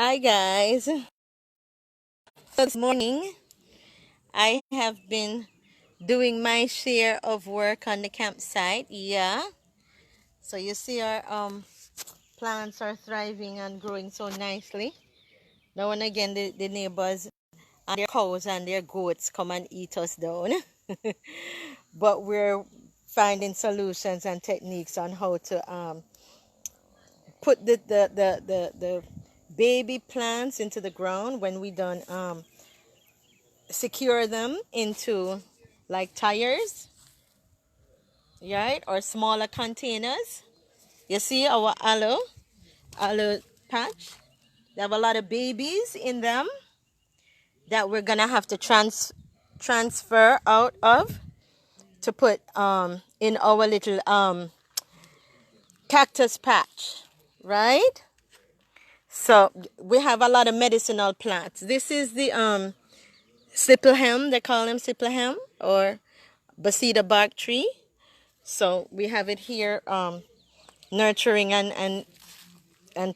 Hi guys. This morning I have been doing my share of work on the campsite. Yeah. So you see our plants are thriving and growing so nicely. Now and again the neighbors and their cows and their goats come and eat us down. But we're finding solutions and techniques on how to put the baby plants into the ground when we done secure them into like tires, right, or smaller containers. You see our aloe patch. They have a lot of babies in them that we're gonna have to transfer out of to put in our little cactus patch, right? So we have a lot of medicinal plants. This is the Cypripedium, they call them Cypripedium or Basida bark tree. So we have it here nurturing and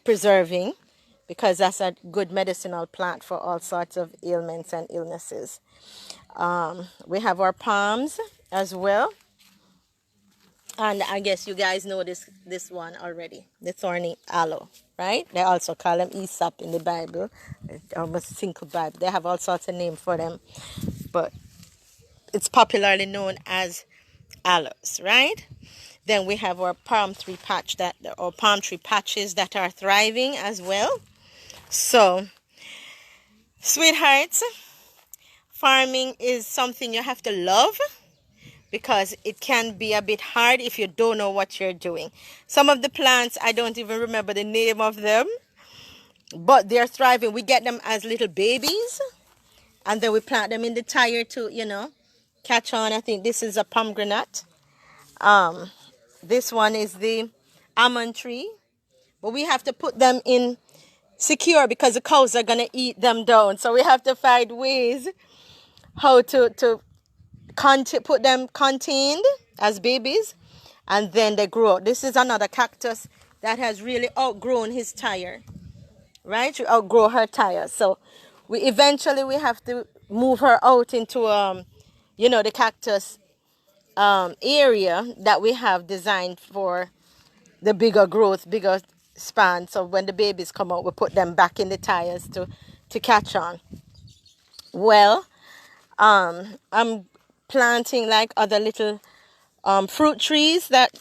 preserving, because that's a good medicinal plant for all sorts of ailments and illnesses. We have our palms as well. And I guess you guys know this one already, the thorny aloe, right? They also call them Aesop in the Bible, almost single Bible. They have all sorts of names for them, but it's popularly known as aloes, right? Then we have our palm tree patches that are thriving as well. So, sweethearts, farming is something you have to love, because it can be a bit hard if you don't know what you're doing. Some of the plants, I don't even remember the name of them, but they're thriving. We get them as little babies, and then we plant them in the tire to, catch on. I think this is a pomegranate. This one is the almond tree. But we have to put them in secure because the cows are going to eat them down. So we have to find ways how to put them contained as babies, and then they grow. This is another cactus that has really outgrown his tire, right? She outgrow her tire. So we have to move her out into the cactus area that we have designed for the bigger growth, bigger span. So when the babies come out, we put them back in the tires to catch on. Well, I'm planting like other little fruit trees that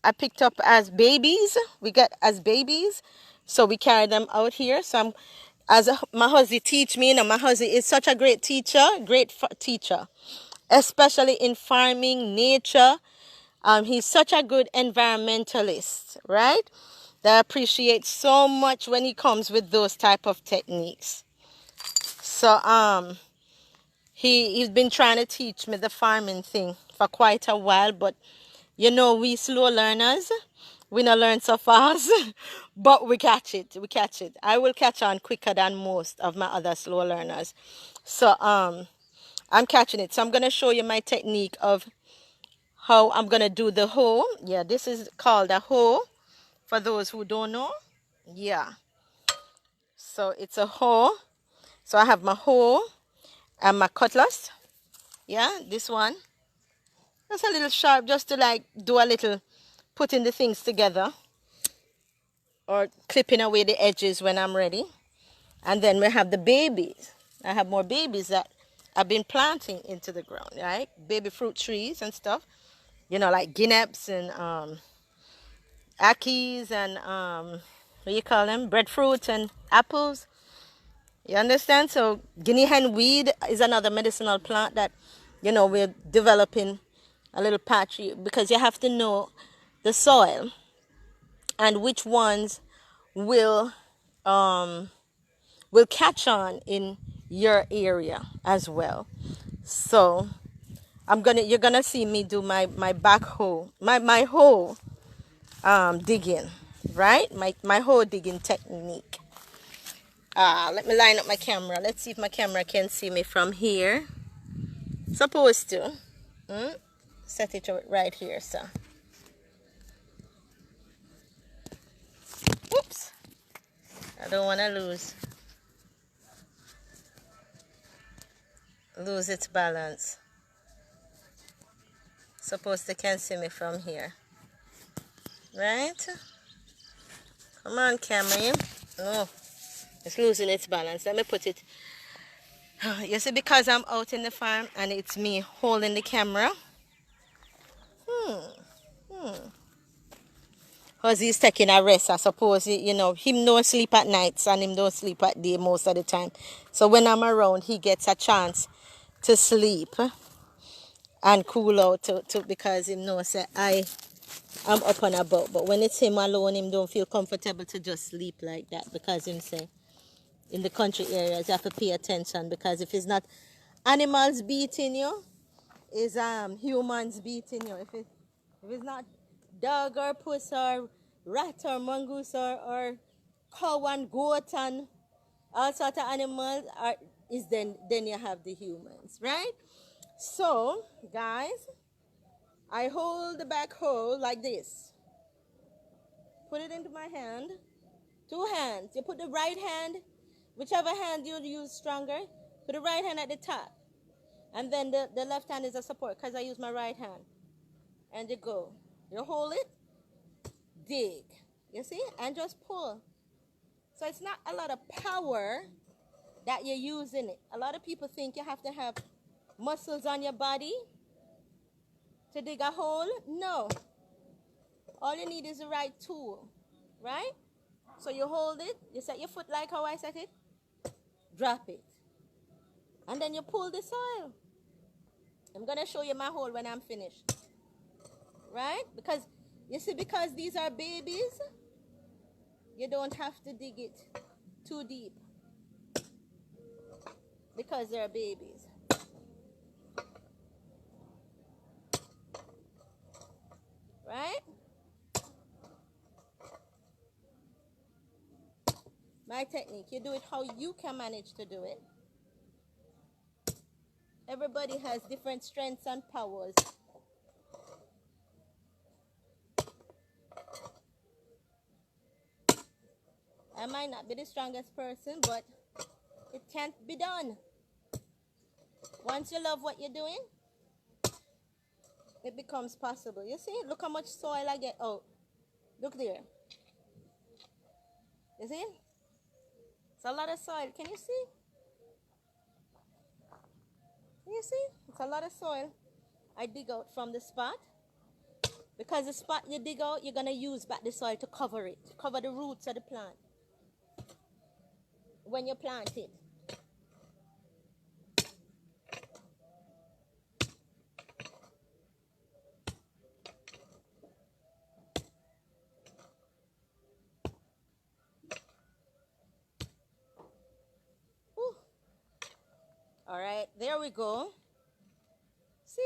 I picked up as babies. We get as babies, so we carry them out here. So my husband teach me. My husband is such a great teacher, teacher, especially in farming, nature. He's such a good environmentalist, right? That I appreciate so much when he comes with those type of techniques. So he's been trying to teach me the farming thing for quite a while, but we slow learners, we not learn so fast, but we catch it. I will catch on quicker than most of my other slow learners. So I'm catching it. So I'm gonna show you my technique of how I'm gonna do the hoe. Yeah, this is called a hoe for those who don't know. Yeah, so it's a hoe. So I have my hoe and my cutlass. Yeah, this one. That's a little sharp, just to like do a little putting the things together or clipping away the edges when I'm ready. And then we have the babies. I have more babies that I've been planting into the ground, right? Baby fruit trees and stuff. Like guineps and akis and what do you call them? Breadfruit and apples. You understand? So guinea hen weed is another medicinal plant that, we're developing a little patch, because you have to know the soil and which ones will catch on in your area as well. So you're gonna see me do my backhoe, my hole digging, right? My hole digging technique. Let me line up my camera. Let's see if my camera can see me from here. Supposed to. Set it right here, so. Oops. I don't want to lose lose its balance. Suppose they can see me from here. Right? Come on, camera. No, it's losing its balance. Let me put it. You see, because I'm out in the farm and it's me holding the camera. Because he's taking a rest, I suppose. You know, him don't sleep at nights and him don't sleep at day most of the time. So when I'm around, he gets a chance to sleep and cool out because him knows that I'm up and about. But when it's him alone, him don't feel comfortable to just sleep like that because him say in the country areas you have to pay attention, because if it's not animals beating you, it's humans beating you. If it's not dog or puss or rat or mongoose or cow and goat and all sort of animals then you have the humans, right? So guys, I hold the backhoe like this, put it into my hand, 2 hands. You put the right hand, whichever hand you use stronger, put the right hand at the top, and then the left hand is a support because I use my right hand, and you go. You hold it, dig, you see, and just pull. So it's not a lot of power that you're using it. A lot of people think you have to have muscles on your body to dig a hole. No. All you need is the right tool, right? So you hold it, you set your foot like how I set it, drop it, and then you pull the soil. I'm going to show you my hole when I'm finished, right? Because, you see, because these are babies, you don't have to dig it too deep because they're babies. Right? My technique, you do it how you can manage to do it. Everybody has different strengths and powers. I might not be the strongest person, but it can't be done. Once you love what you're doing, it becomes possible. You see? Look how much soil I get out. Look there. You see? It's a lot of soil. Can you see? You see? It's a lot of soil I dig out from the spot. Because the spot you dig out, you're going to use back the soil to cover it. Cover the roots of the plant when you plant it. Whew. All right, there we go. See?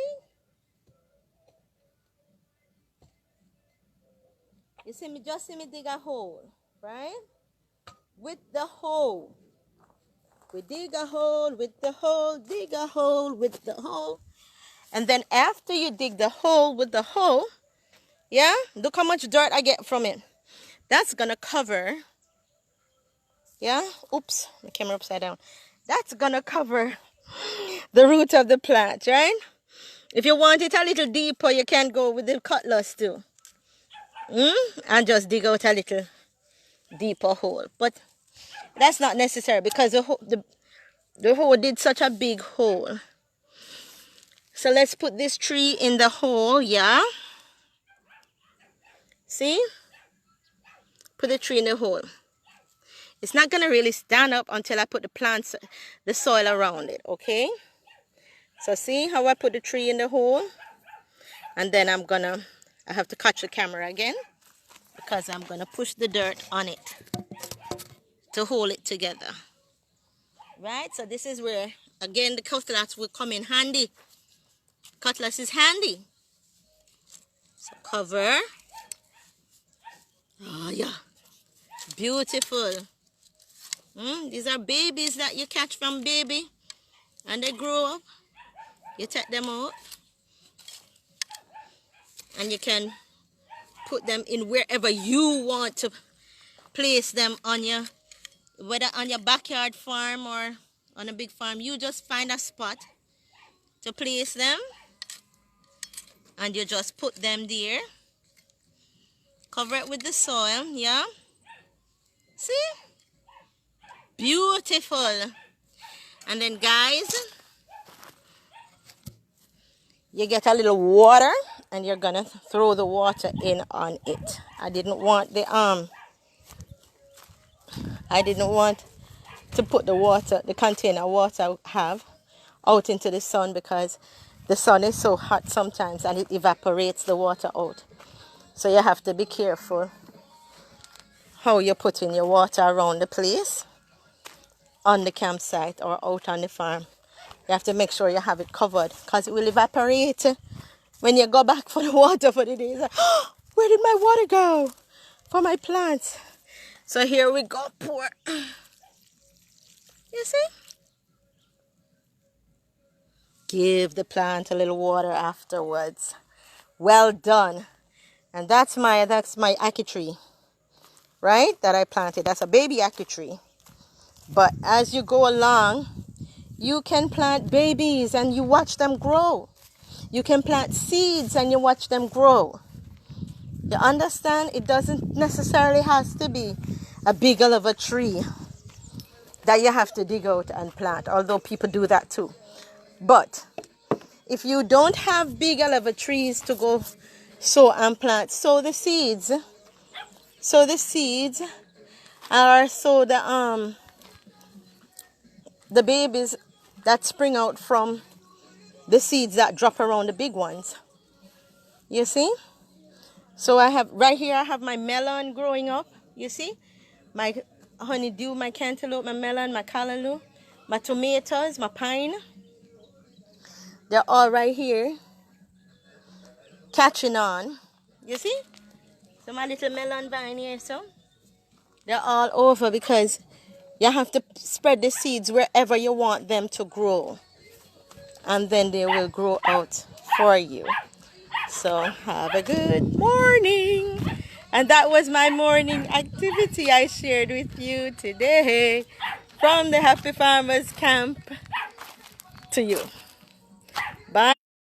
You see me, just see me dig a hole, right? With the hoe. We dig a hole with the hoe, dig a hole with the hoe. And then after you dig the hole with the hoe, yeah, look how much dirt I get from it. That's gonna cover, yeah, oops, the camera upside down. That's gonna cover the root of the plant, right? If you want it a little deeper, you can go with the cutlass too. And just dig out a little deeper hole. But that's not necessary because the hole did such a big hole. So let's put this tree in the hole, yeah? See? Put the tree in the hole. It's not going to really stand up until I put the soil around it, okay? So see how I put the tree in the hole? And then I have to catch the camera again because I'm going to push the dirt on it to hold it together. Right? So this is where, again, the cutlass will come in handy. Cutlass is handy. So cover. Oh, yeah. Beautiful. These are babies that you catch from baby. And they grow up. You take them out. And you can put them in wherever you want to place them on your, whether on your backyard farm or on a big farm. You just find a spot to place them. And you just put them there. Cover it with the soil, yeah? See? Beautiful. And then guys, you get a little water and you're gonna throw the water in on it. I didn't want to put the water, the container water I have, out into the sun because the sun is so hot sometimes and it evaporates the water out. So you have to be careful how you're putting your water around the place, on the campsite or out on the farm. You have to make sure you have it covered because it will evaporate when you go back for the water for the day. It's like, oh, where did my water go for my plants? So here we go, pour. You see? Give the plant a little water afterwards. Well done. And that's my ackee tree, right? That I planted. That's a baby ackee tree. But as you go along, you can plant babies and you watch them grow. You can plant seeds and you watch them grow. You understand? It doesn't necessarily have to be a big of a tree that you have to dig out and plant, although people do that too. But if you don't have big of a trees to go sow and plant, sow the seeds. Sow the seeds or sow the babies that spring out from the seeds that drop around the big ones. You see? So I have right here, I have my melon growing up. You see? My honeydew, my cantaloupe, my melon, my callaloo, my tomatoes, my pine. They're all right here catching on. You see? So my little melon vine here, so they're all over because you have to spread the seeds wherever you want them to grow. And then they will grow out for you. So have a good morning. And that was my morning activity I shared with you today from the Happy Farmers Camp to you.